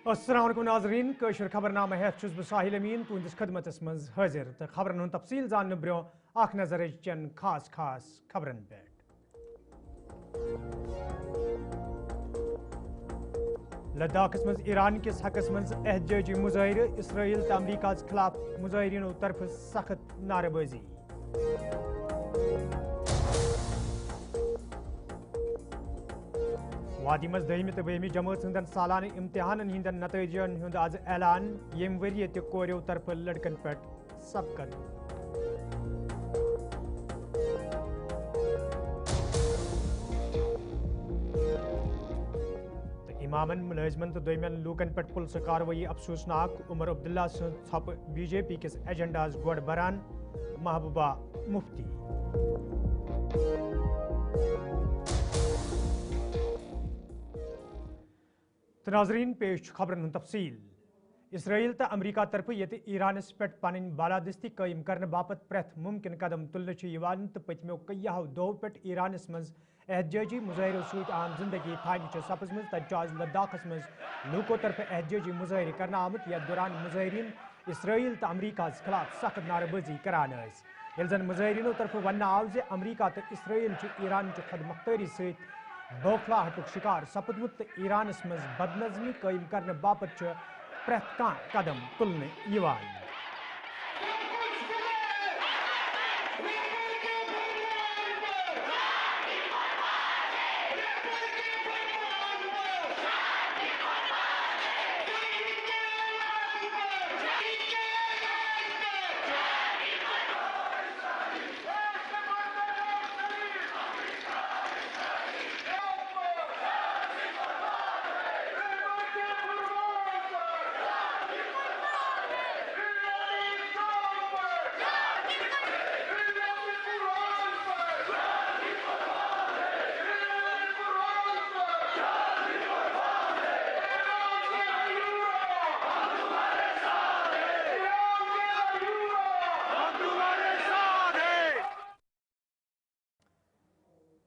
السلام علیکم ناظرین کشر خبرنامہ ہیتھ چھس بہ ساحل امین تہندس خدمتس مز حاضر تو خبرن ہند تفصیل زاننے برو اخ نظر چن خاص خبرن پہ لداخس مز ایران کس حقس مز احتجاجی مظاہرہ اسرائیل تو امریکہ خلاف مظاہرینو طرف سخت نعرہ بازی وادی مز دہمی تو بہمی جماعت ہندن سالانہ امتحان ہندن نتائجن ہند آز اعلان یم وری تہ کوریو طرف لڑکن پہ سبقت امامن ملازمن تو دویمین لوکن پہ پلس کاروی افسوسناک عمر عبداللہ سن ژھپ بی جے پی کس ایجنڈاز گوڑ بران محبوبہ مفتی تو ناظرین پیش خبرن ہند تفصیل اسرائیل تو امریکہ طرف یت ایرانس پہ پن بالادستی قائم کرنے باپت پریت ممکن قدم تلنے تو پتمو کئیو دہو پہ ایرانس مز احتجاجی مظاہروں ست عام زندگی تھانہ سپزم تج لداخس مز لوکو طرف احتجاجی مظاہرہ کرنا آمت یتھ دوران مظاہرین اسرائیل تو امریکہ خلاف سخت نعرہ بازی کران یل زن مظاہرینو طرف ون آو امریکہ تو اسرائیل ایران چہ خود مختاری ست بوکھلاہٹک شکار سپدمت تو ایرانس مز بدنظمی قائم کرنے باپت پریت کان قدم تلنے یوان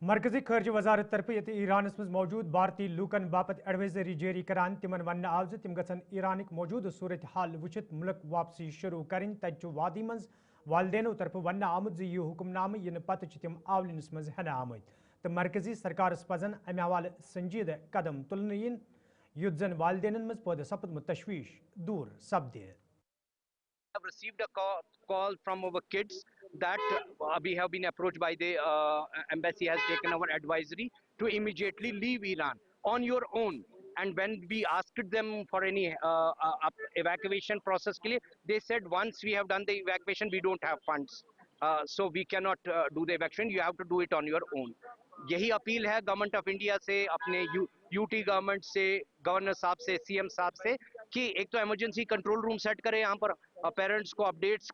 مرکزی خارجہ وزارت طرف یت ایرانس مز موجود بھارتی لوکن باپت ایڈوائزری جاری کران تمن ون آو تم گھن ایرانک موجود صورت حال وچھت ملک واپسی شروع کریں تج وادی مز والدینو طرف ون آمت یہ حکم نامہ ین پتہ تم آولنس مز ہینہ آمت تو مرکزی سرکارس پزن امہ حوالہ سنجیدہ قدم تلن یت زن والدینن مز پید سپدمت تشویش دور سپدے have received a call from our kids that we have been approached by the embassy has taken our advisory to immediately leave Iran on your own. And when we asked them for any evacuation process, they said once we have done the evacuation, we don't have funds. So we cannot do the evacuation, you have to do it on your own. یہی appeal ہے government of India سے اپنے U T government سے governor صاحب سے C M صاحب سے کہ ایک تو ایمرجنسی کنٹرول روم سیٹ کرے یہاں پر پیرنٹس کو اپڈیٹس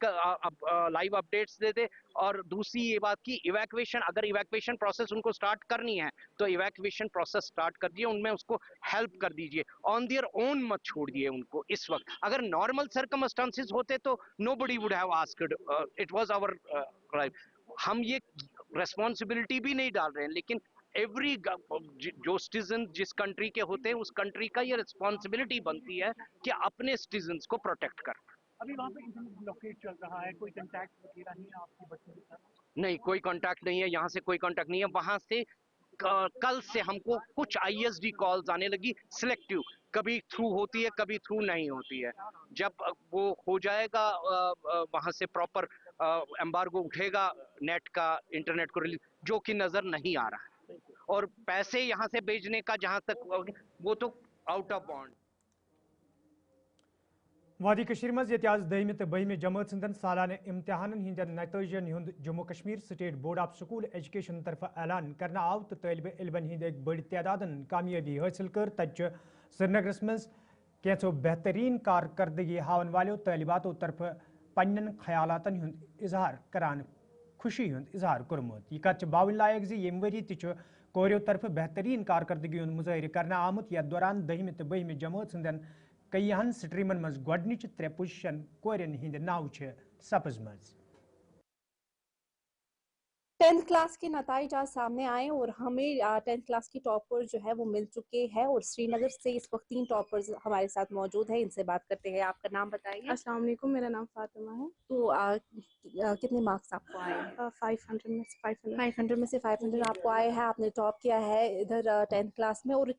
لائیو اپڈیٹس دے دے اور دوسری یہ بات کی ایویکویشن اگر ایویکویشن پروسیس ان کو سٹارٹ کرنی ہے تو ایویکویشن پروسیس سٹارٹ کر دیے ان میں اس کو ہیلپ کر دیجئے آن دیئر اون مت چھوڑ دیے ان کو اس وقت اگر نارمل سرکمسٹانسز ہوتے تو nobody would have asked it was our right ہم یہ ریسپانسبلٹی بھی نہیں ڈال رہے ہیں لیکن ایوری جو سٹیزن جس کنٹری کے ہوتے ہیں اس کنٹری کا یہ ریسپانسبلٹی بنتی ہے کہ اپنے سٹیزنز کو پروٹیکٹ کرنا ابھی وہاں پہ انٹرنیٹ بلاکیج چل رہا ہے کوئی کنٹیکٹ وغیرہ نہیں ہے آپ کی بچوں کے ساتھ نہیں کوئی کانٹیکٹ نہیں ہے یہاں سے کوئی کانٹیکٹ نہیں ہے وہاں سے کل سے ہم کو کچھ آئی ایس ڈی کالز آنے لگی سلیکٹیو کبھی تھرو ہوتی ہے کبھی تھرو نہیں ہوتی ہے جب وہ ہو جائے گا وہاں سے پراپر ایمبارگو اٹھے گا نیٹ کا انٹرنیٹ کو ریلیز جو کہ نظر نہیں آ رہا ہے اور پیسے یہاں سے بھیجنے کا جہاں تک وہ تو آؤٹ آف بانڈ وادی کشیر مز یت آز دہمہ تو بہمہ جماعت ہندن سالانہ امتحان ہندن نتائجن ہند Jammu Kashmir state board of school education طرف اعلان کرنا آو تو طالب علمن ہند ایک بڑ تعداد کامیابی حاصل کر تج سری نگرس مز کینچو بہترین کارکردگی ہاون والو طالباتو طرف پنن خیالاتن ہند اظہار کران خوشی ہند اظہار کورمت یہ کت باون لائق یم وری تہ کوریو طرف بہترین کارکردگی ہند مظاہرہ کرنا آمت یتھ دوران دہمہ تو بہمہ جماعت ہندن کئیہن سٹریمن مز گۄڈنچ 3 پوزیشن کورین ہند ناو سپزمژ टेंथ क्लास के नतीजे आज सामने आए और हमें टेंथ क्लास की टॉपर जो है वो मिल चुके हैं और श्रीनगर से इस वक्त 3 टॉपर्स हमारे साथ मौजूद हैं. इनसे बात करते हैं. आपका नाम बताइए. अस्सलाम वालेकुम, मेरा नाम फातिमा है. तो कितने मार्क्स आपको आए हैं? 500 में से 500. 500 में से 500 आपको आए हैं. आपने टॉप किया है इधर टेंथ क्लास में. और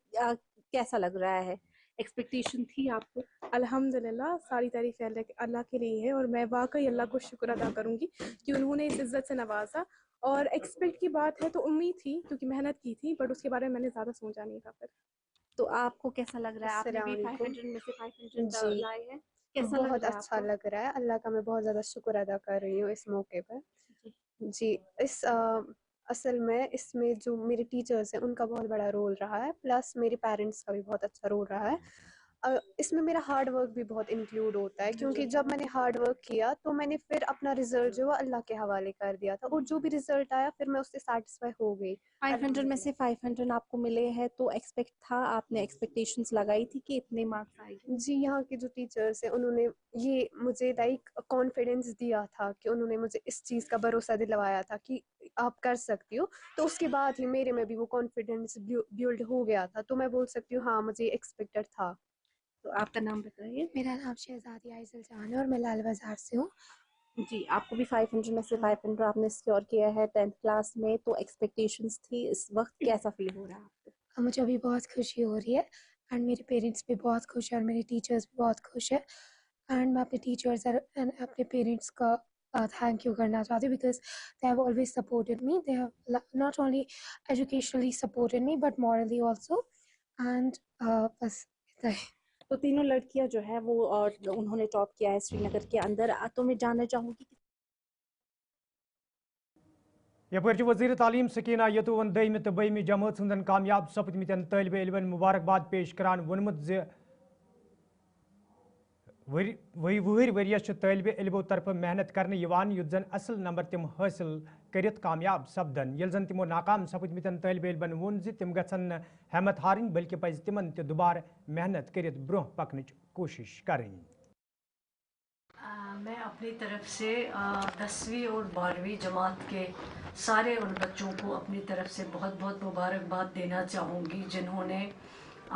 कैसा लग रहा है? एक्सपेक्टेशन थी आपको? अल्हम्दुलिल्लाह, सारी तारीफ़ अल्लाह के लिए है और मैं वाकई अल्लाह को शुक्र अदा करूँगी कि उन्होंने इस इज़्ज़त से नवाजा. और एक्सपेक्ट की बात है तो उम्मीद थी क्योंकि मेहनत की थी, बट उसके बारे में मैंने ज़्यादा सोचा नहीं था. फिर तो आपको कैसा लग रहा है? आपने भी अस्सलाम 500 में से 500 जी लाए हैं. कैसा लग बहुत रहा है अच्छा आपको? लग रहा है. अल्लाह का मैं बहुत ज़्यादा शुक्र अदा कर रही हूँ इस मौके पर. जी इस असल में इसमें जो मेरे टीचर्स हैं उनका बहुत बड़ा रोल रहा है, प्लस मेरे पेरेंट्स का भी बहुत अच्छा रोल रहा है. इसमें मेरा हार्ड वर्क भी बहुत इंक्लूड होता है, क्योंकि जब मैंने हार्ड वर्क किया तो मैंने फिर अपना रिजल्ट जो है अल्लाह के हवाले कर दिया था, और जो भी रिजल्ट आया फिर मैं उससे सेटिस्फाई हो गई. 500 में से 500 आपको मिले हैं तो एक्सपेक्ट था, आपने एक्सपेक्टेशंस लगाई थी कि इतने मार्क्स आएंगे? जी यहाँ के जो टीचर्स हैं उन्होंने ये मुझे लाइक कॉन्फिडेंस दिया था कि उन्होंने मुझे इस चीज़ का भरोसा दिलवाया था कि आप कर सकती हो. तो उसके बाद ही मेरे में भी वो कॉन्फिडेंस बिल्ड हो गया था. तो मैं बोल सकती हूँ हाँ मुझे एक्सपेक्टेड था. तो आपका नाम बताइए. मेरा नाम शहजादी आइज़ल जान है और मैं लाल बाज़ार से हूँ. जी, आपको भी 500 में से 500 आपने सिक्योर किया है 10th क्लास में. तो एक्सपेक्टेशंस थी, इस वक्त कैसा फील हो रहा है आपको? मुझे अभी बहुत खुशी हो रही है एंड मेरे पेरेंट्स भी बहुत खुश हैं और मेरे टीचर्स भी बहुत खुश हैं. एंड मैं अपने टीचर्स एंड अपने पेरेंट्स का थैंक यू करना चाहती हूँ because they have always supported me. They have not only educationally supported me but morally also. And बस इतना ही. तो तीनों लड़कियां जो है वो और उन्होंने टॉप किया है श्रीनगर के अंदर. तो मैं जानना चाहूँगी कि यपर वज़ीर तालीम सकीना यतूवन दहमि तो बहमि जमात हंदन कामयाब सपदमितन तालिब इल्मन मुबारकबाद पेश करान वोनमुत ज वुहर वरियस तालिब इल्मों तरफ मेहनत करने यवान युत जन असल नंबर तिम हासिल करित कामयाब सपदन. यल जन तिमो नाकाम सपदमितन तालिब इल्मन वोन ज तिम गछन हिम्मत हारिन बल्कि पज तिमन ते दुबार मेहनत करित ब्रोह पकनच कोशिश करें. मैं अपनी तरफ से 10वीं और 12वीं जमात के सारे उन बच्चों को अपनी तरफ से बहुत बहुत मुबारकबाद देना चाहूँगी जिन्होंने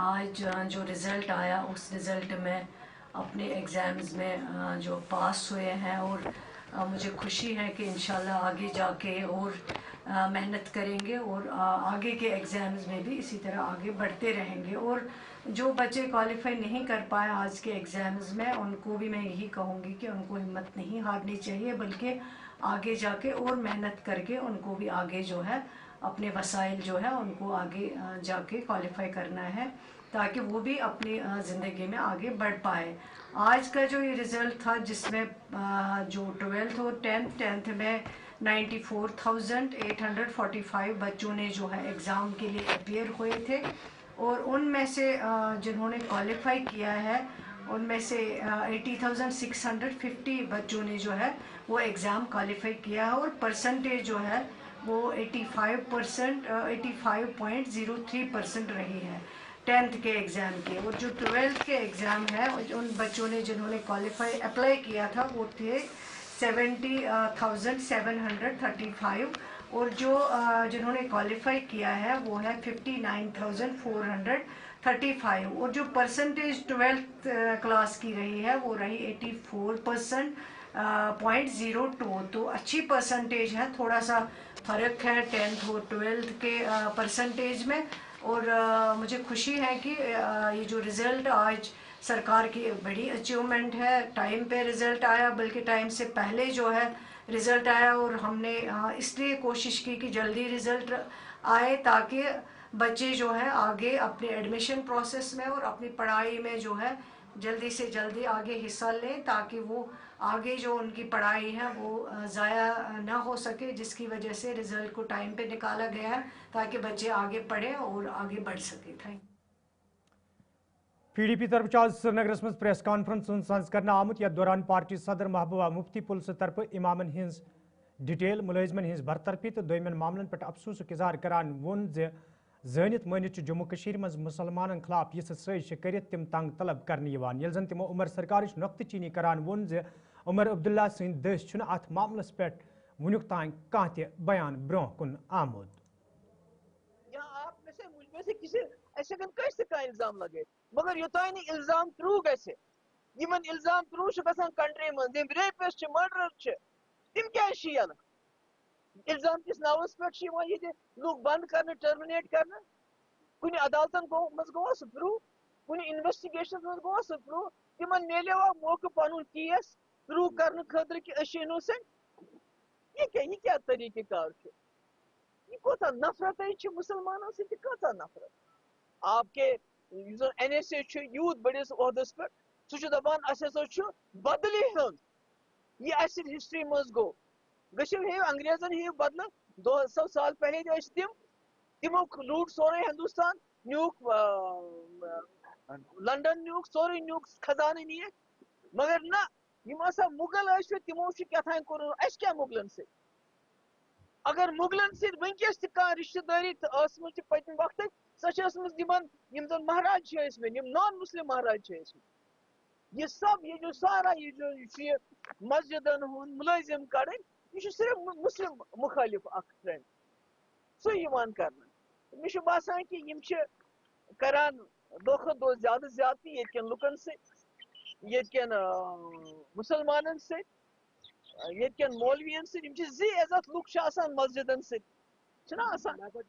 आज जो रिज़ल्ट आया उस रिज़ल्ट में अपने एग्ज़ाम्स में जो पास हुए हैं. और मुझे खुशी है कि इंशाल्लाह आगे जाके और मेहनत करेंगे और आगे के एग्ज़ाम्स में भी इसी तरह आगे बढ़ते रहेंगे. और जो बच्चे क्वालिफाई नहीं कर पाए आज के एग्ज़ाम्स में उनको भी मैं यही कहूँगी कि उनको हिम्मत नहीं हारनी चाहिए, बल्कि आगे जाके और मेहनत करके उनको भी आगे जो है अपने वसाइल जो है उनको आगे जाके क्वालिफाई करना है ताकि वो भी अपनी ज़िंदगी में आगे बढ़ पाए. आज का जो ये रिज़ल्ट था जिसमें जो 12th और 10th में 94,845 बच्चों ने जो है एग्ज़ाम के लिए अपियर हुए थे. और उनमें से जिन्होंने क्वालिफाई किया है उनमें से 80,650 बच्चों ने जो है वो एग्ज़ाम क्वालिफाई किया है. और परसेंटेज जो है वो 85.03% रही है 10th के एग्ज़ाम की. और जो 12th के एग्ज़ाम है उन बच्चों ने जिन्होंने क्वालिफाई अप्लाई किया था वो थे 70,735. और जो जिन्होंने क्वालिफाई किया है वो है 59,435. और जो परसेंटेज 12th क्लास की रही है वो रही 84.02. तो अच्छी परसेंटेज है. थोड़ा सा फ़र्क है 10th और 12th के परसेंटेज में. और मुझे खुशी है कि ये जो रिज़ल्ट आज सरकार की बड़ी अचीवमेंट है. टाइम पे रिज़ल्ट आया, बल्कि टाइम से पहले जो है रिज़ल्ट आया. और हमने इसलिए कोशिश की कि जल्दी रिज़ल्ट आए ताकि बच्चे जो है आगे अपने एडमिशन प्रोसेस में और अपनी पढ़ाई में जो है जल्दी से जल्दी आगे हिस्सा लें ताकि वो आगे जो उनकी पढ़ाई है वो ज़ाया ना हो सके, जिसकी वजह से रिज़ल्ट को टाइम पे निकाला गया है ताकि बच्चे आगे पढ़ें और आगे बढ़ सके. Thank you. PDP तरफ आज श्रीनगरस मज प्रेस कॉन्फ्रेंस सज कर आमुत यथ दौरान पार्टी सदर महबूबा मुफ्ती पुलिस तरफ इमामन हिंस डिटेल मुलजिमन हिंस बरतरफी तो दोमन मामलन पे अफसोस इजहार करान वोन ज़ानित मानित जम्मू कश्मीर मज मुसलमान खिलाफ यह साजिश कर तिम तंग तलब करने यल जन तिमो उमर सरकार नुक्त चीनी करान वोन उमर अब्दुल्ला सद दस अत मामलस पे वुनुक तान कांत बयान ब्रोह कुन आमुद। यहाँ आप में से मुझ में से किसी ऐसे कैसे का इल्जाम लगे मगर योतान इल्जाम प्रूव कैसे यमन इल्जाम प्रूव गसान कंट्री मन दिम रेपिस्ट मर्डर तिम क्या यल इल्जाम किस नावस पे लोग बंद करने टर्मिनेट करने कुछ अदालतन गो प्रूव कुछ इन्वेस्टिगेशन गो प्रूव तिमन मिलेवा मौके पन केस प्रूव करने खतर कि इनोसेंट ये क्या तरीक़ेकार ये कोता नफरत है मुसलमानों से कोता नफरत आपके NSA यूथ बड़िस ओहदस पे सह दपान बदली हन ये हिस्ट्री मज गो गो अंग्रेजन हे बदल 200 साल पहले तिमो लूट सोरे हिंदुस्तान न्यूक लंदन न्यूक सोरे न्यूक खजाने निये मगर ना यम मुगल तिमो क्या कोर क्या मुगलन से अगर मुगलन से वनकस रिश्तेदारी पत्म वक्त सह महाराज नॉन मुस्लिम महाराज ये सब ये जो सारा ये जो मस्जिदन मुलाजिम कड़ यह सिर्फ मुस्लिम मुखालिफ ट्रेंड सह कर मे बासान कि करान दो खुद दो ज्यादा ज्यादती ये लुकन से ये मुसलमान से ये मौलवियन से जी इज्जत लुक मस्जिदन से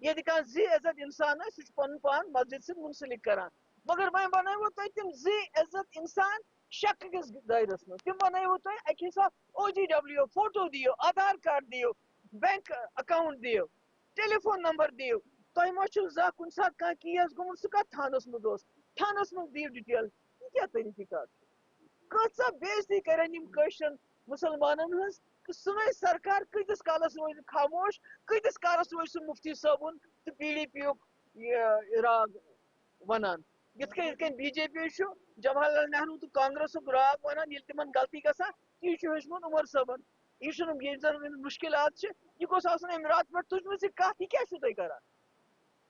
ये जी इज्जत इंसान पन पान मस्जिद से मुंसलिक करान मगर वह बनो तुम जी इज्जत इंसान शक किस दायरस में तुम बनो तुम अक हिसाब OGW फोटो दियो आधार कार्ड दियो बैंक अकाउंट दियो टेलीफोन नंबर दियो तुम मा जा कुन सात कह केस गोमुत सह कत थानस मज थानस मज दियो डिटेल क्या तरीक़ेकार कसा बेइज्जती करन मुसलमानन हज सुन सरकार कतिस कालस रोज खामोश कतिस कालस रोज सह मुफ्ती साहबुन तो PDP राग वनान ये BJP जवाहरलाल नेहरू तो कांग्रेस राग वनान ये तिमन गलती गसान यह हेचमुत उमर साहबन यह मुश्किलात यह गोस अमि रात पे तुझमें से कत यह क्या तुम करान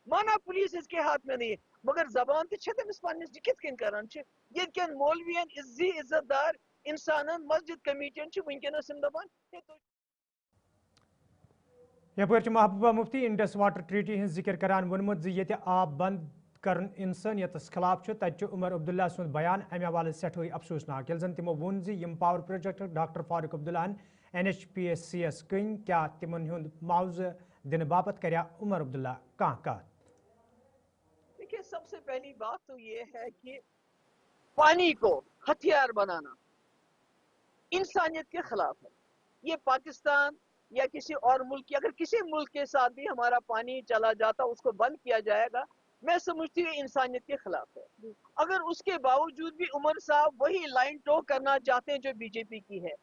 माना पुलिस इसके हाथ में नहीं है मगर जबान तो तमिस पन्निस कित करान ये मौलवियन इज्जी इज्जतदार इंसान मस्जिद कमेटियन वनकस दपान यपर Mehbooba Mufti Indus water treaty हज जिक्र करान वोनमुत ये आब बंद कर इंसानियतस खिलाफ तत उमर अब्दुल्ला सुंद बयान अमे हवाले सठे अफसोसनाक यम तिमो वोन पावर प्रोजेक्ट डॉक्टर फारूक अब्दुल्लाहन NHPSCS कन क्या तिमन हुंद मुआवजा दिन बापत कर्या उमर अब्दुल्ला कह कत। देखिए सबसे पहली बात तो ये है कि पानी को हथियार बनाना इंसानियत के खिलाफ है। ये पाकिस्तान या किसी और मुल्क की अगर किसी मुल्क के साथ भी हमारा पानी चला जाता उसको बंद किया जाएगा मैं समझती हूँ इंसानियत के खिलाफ है। अगर उसके बावजूद भी उमर साहब वही लाइन टो करना चाहते हैं जो BJP की है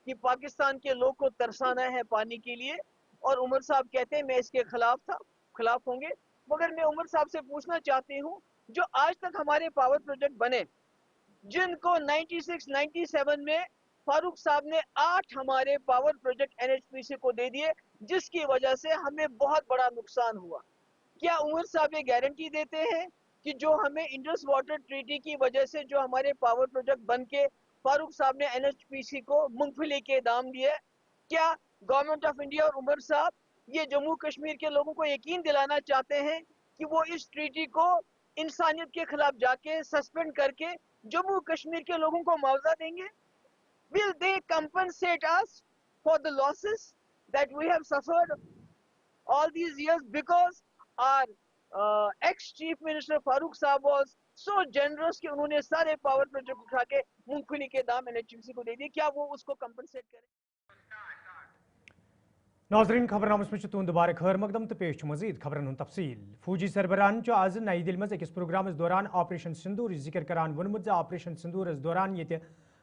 कि पाकिस्तान के लोग को तरसाना है पानी के लिए और उमर साहब कहते हैं मैं इसके खिलाफ होंगे। मगर मैं उमर साहब से पूछना चाहती हूँ जो आज तक हमारे पावर प्रोजेक्ट बने जिनको 96-97 में फारूक साहब ने 8 हमारे पावर प्रोजेक्ट NHPC को दे दिए जिसकी वजह से हमें बहुत बड़ा नुकसान हुआ। क्या उमर साहब ये गारंटी देते हैं कि जो हमें इंडस वाटर ट्रीटी की वजह से जो हमारे पावर प्रोजेक्ट बन के फारूक साहब ने NHPC को मूंगफली के दाम दिए, क्या गवर्नमेंट ऑफ इंडिया और उमर साहब ये जम्मू कश्मीर के लोगों को यकीन दिलाना चाहते हैं कि वो इस ट्रीटी को इंसानियत के खिलाफ जाके सस्पेंड करके जम्मू कश्मीर के लोगों को मुआवजा देंगे? Will they compensate us for the losses that we have suffered all these years because our ex-chief minister Farooq Saab was so generous कि उन्होंने सारे पावर प्रोजेक्ट उठा के मूंगफली के दाम NHPC को दे दिए, क्या वो उसको कंपनसेट करें? नाजरीन खबरनामस में तुम दोबारा खैर मकदम तो पेश मजीद खबरन तफसील। फौजी सरबराहन आज नई दिल्ली में अकिस प्रोग्राम दौरान ऑपरेशन सिंदूर जिक्र करान वोनमुत ऑपरेशन सिंदूर दौरान ये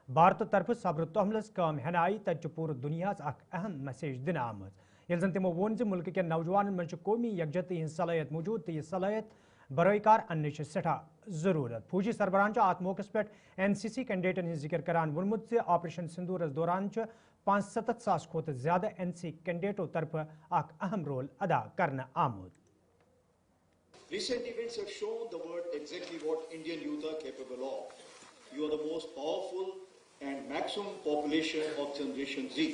भारत तरफ सब्र तहमलस काम हन आई तत पूरे दुनिया अहम मैसेज दिन आम ये जन तमो वोन मुल्क के नौजवान मन कौमी यकजहती हज सलाहियत मौजूद तो यह सलाहियत बरकार अन्न सठा जरूरत। फौजी सरबराहन अत मौके पे NCC कैंडिडेटन हज जिक्र करान वोनमुत ऑपरेशन सिंदूर दौरान 75,000 खोत ज्यादा NC कैंडिडेटों तरफ अहम रोल अदा करना आमुद। Recent events have shown the world exactly what Indian youth are capable of. You are the most powerful and maximum population of Generation Z.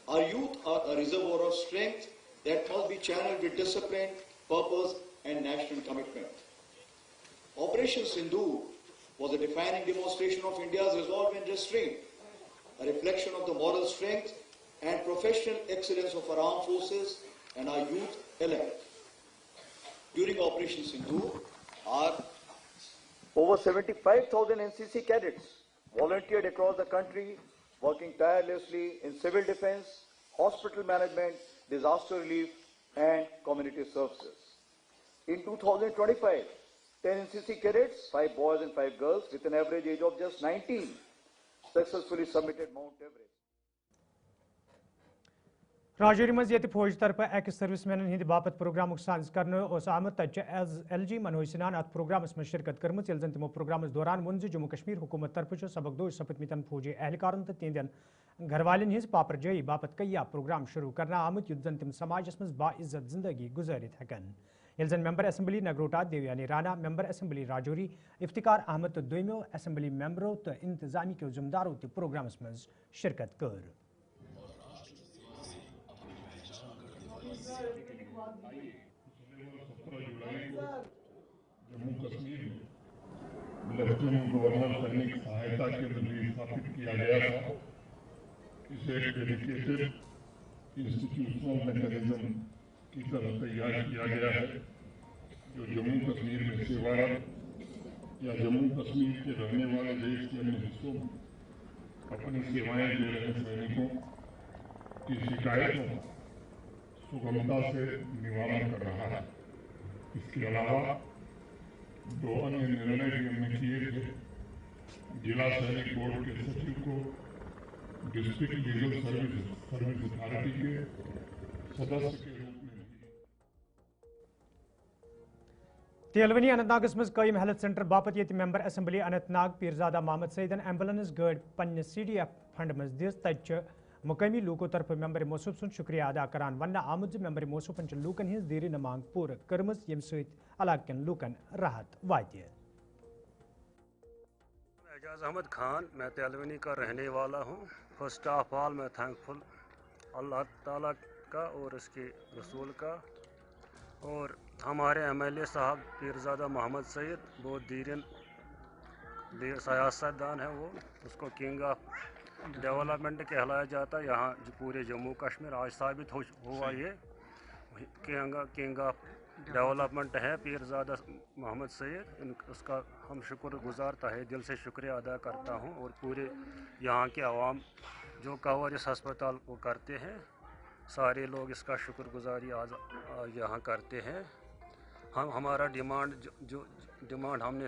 Our youth are a reservoir of strength that must be channeled with discipline, purpose, and national commitment. Operation Sindoor was a defining demonstration of India's resolve and restraint, a reflection of the moral strength and professional excellence of our armed forces and our youth elect. During Operation Sindoor, our over 75,000 NCC cadets volunteered across the country, working tirelessly in civil defense, hospital management, disaster relief, and community services. In 2025, 10 NCC cadets, 5 boys and 5 girls, with an average age of just 19, successfully submitted Mount Everest. Rajouri مز یہ فوج طرف x سروسمینن ہند باپت پروگرامک sons کرنے آمت تتہ LG Manoj سنان ات programmes میں شرکت کرمت یل زن تمو پروگرامس دوران وون جموں کشمیر حکومت طرف سبق دوش سپدمتن فوجی اہلکارن تو تہندین گھر والن ہز پاپر جائی باپت کئی پروگرام شروع کرنا آمت یت زن تم سماجس مز باعزت زندگی گزارت ہیکن یل زن member assembly Nagrota Devyani Rana member assembly Rajouri Iftikhar Ahmad تو دویمو اسمبلی ممبرو تو انتظامی کے ذمہ دارو تہ پروگرامس مز شرکت کر جموں کشمیر میں لیفٹیننٹ گورنر سینک سہایتا کے ذریعے ثابت کیا گیا تھا اسے ایک ڈیڈیکیٹڈ انسٹیٹیوشنل میکینزم کی طرح تیار کیا گیا ہے جو جموں کشمیر میں سیوارت یا جموں کشمیر کے رہنے والے دیش کے انیہ حصوں میں اپنی سیوائیں دے رہے سینکوں کی شکایتوں سگمتا سے نوارن کر رہا ہے. اس کے علاوہ دو انیہ نرنے بھی ہم نے کیے تھے. ضلع سینک بورڈ کے سچیو کو ڈسٹرکٹ لیگل سروس اتھارٹی کے سدسیہ کے روپ میں تیلونی اننت ناگس مز قائم ہیلتھ سینٹر باپت یت ممبر اسمبلی اننت ناگ پیرزادہ محمد سعیدن ایمبولینس گاڑی پنہ CDF فنڈ مز دس تتہ مقامی لوکو طرف ممبر موصوف سن شکریہ ادا کران ون آمد ممبر موصوفن لوکن ہز دیر نمانگ پور کرمز یم ست علاقہ کن لوکن راحت وات. اعجاز احمد خان میں تیلونی کا رہنے والا ہوں. فرسٹ آف آل میں تھینکفل اللہ تعالیٰ کا اور اس کے رسول کا اور ہمارے MLA صاحب پیرزادہ محمد سعید بہت دیرین سیاست دان ہے. وہ اس کو کنگ آف ڈیولپمنٹ کہلایا جاتا ہے. یہاں پورے جموں کشمیر آج ثابت ہوا یہ کنگ آف ڈیولپمنٹ ہے پیرزادہ محمد سعید. اس کا ہم شکر گزار تہہ دل سے شکریہ ادا کرتا ہوں اور پورے یہاں کے عوام جو کور اس ہسپتال کو کرتے ہیں سارے لوگ اس کا شکر گزاری یہاں کرتے ہیں. ہمارا ڈیمانڈ ہم نے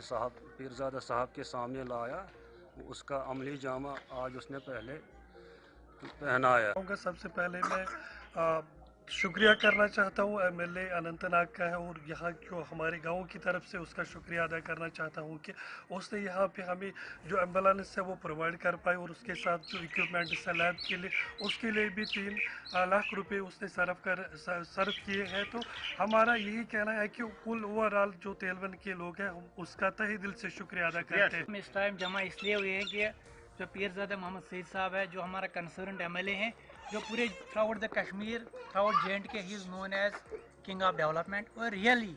پیرزادہ صاحب کے سامنے لایا. اس کا عملی جامہ آج اس نے پہلے پہنایا. سب سے پہلے میں شکریہ کرنا چاہتا ہوں MLA اننت ناگ کا ہے اور یہاں جو ہمارے گاؤں کی طرف سے اس کا شکریہ ادا کرنا چاہتا ہوں کہ اس نے یہاں پہ ہمیں جو ایمبولینس ہے وہ پرووائڈ کر پائے اور اس کے ساتھ جو اکوپمنٹس ہے لیب کے لیے اس کے لیے بھی 3 لاکھ روپے اس نے صرف کیے ہیں. تو ہمارا یہی کہنا ہے کہ کل اوور آل جو تیلون کے لوگ ہیں ہم اس کا تہہ دل سے شکریہ ادا کرتے ہیں. ہم اس ٹائم جمع اس لیے ہوئے ہیں کہ جو پیرزادہ محمد سعید صاحب ہے جو ہمارا کنسرنڈ MLA ہیں جو پورے throughout the Kashmir throughout J&K he is known as king of development اور ریئلی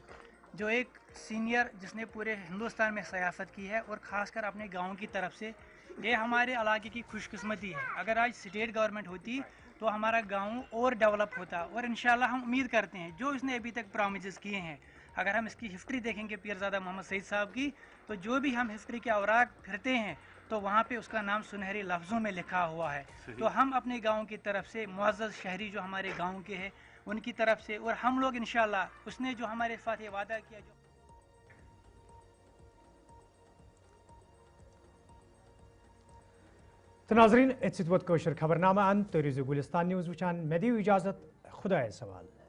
جو ایک سینئر جس نے پورے ہندوستان میں سیاست کی ہے اور خاص کر اپنے گاؤں کی طرف سے. یہ ہمارے علاقے کی خوش قسمتی ہے. اگر آج اسٹیٹ گورنمنٹ ہوتی تو ہمارا گاؤں اور ڈیولپ ہوتا اور انشاءاللہ ہم امید کرتے ہیں جو اس نے ابھی تک پرومسز کیے ہیں. اگر ہم اس کی ہسٹری دیکھیں گے پیرزادہ محمد سعید صاحب کی تو جو بھی ہم ہسٹری کے اوراق پھرتے ہیں تو وہاں پہ اس کا نام سنہری لفظوں میں لکھا ہوا ہے. تو ہم اپنے گاؤں کی طرف سے معزز شہری جو ہمارے گاؤں کے ہیں ان کی طرف سے اور ہم لوگ انشاءاللہ اس نے جو ہمارے ساتھ یہ وعدہ کیا جو ناظرین ات ست ووت کوشر خبرنامہ ان تو روزو گلستان نیوز وچان مے دیو اجازت خدایس حوالہ.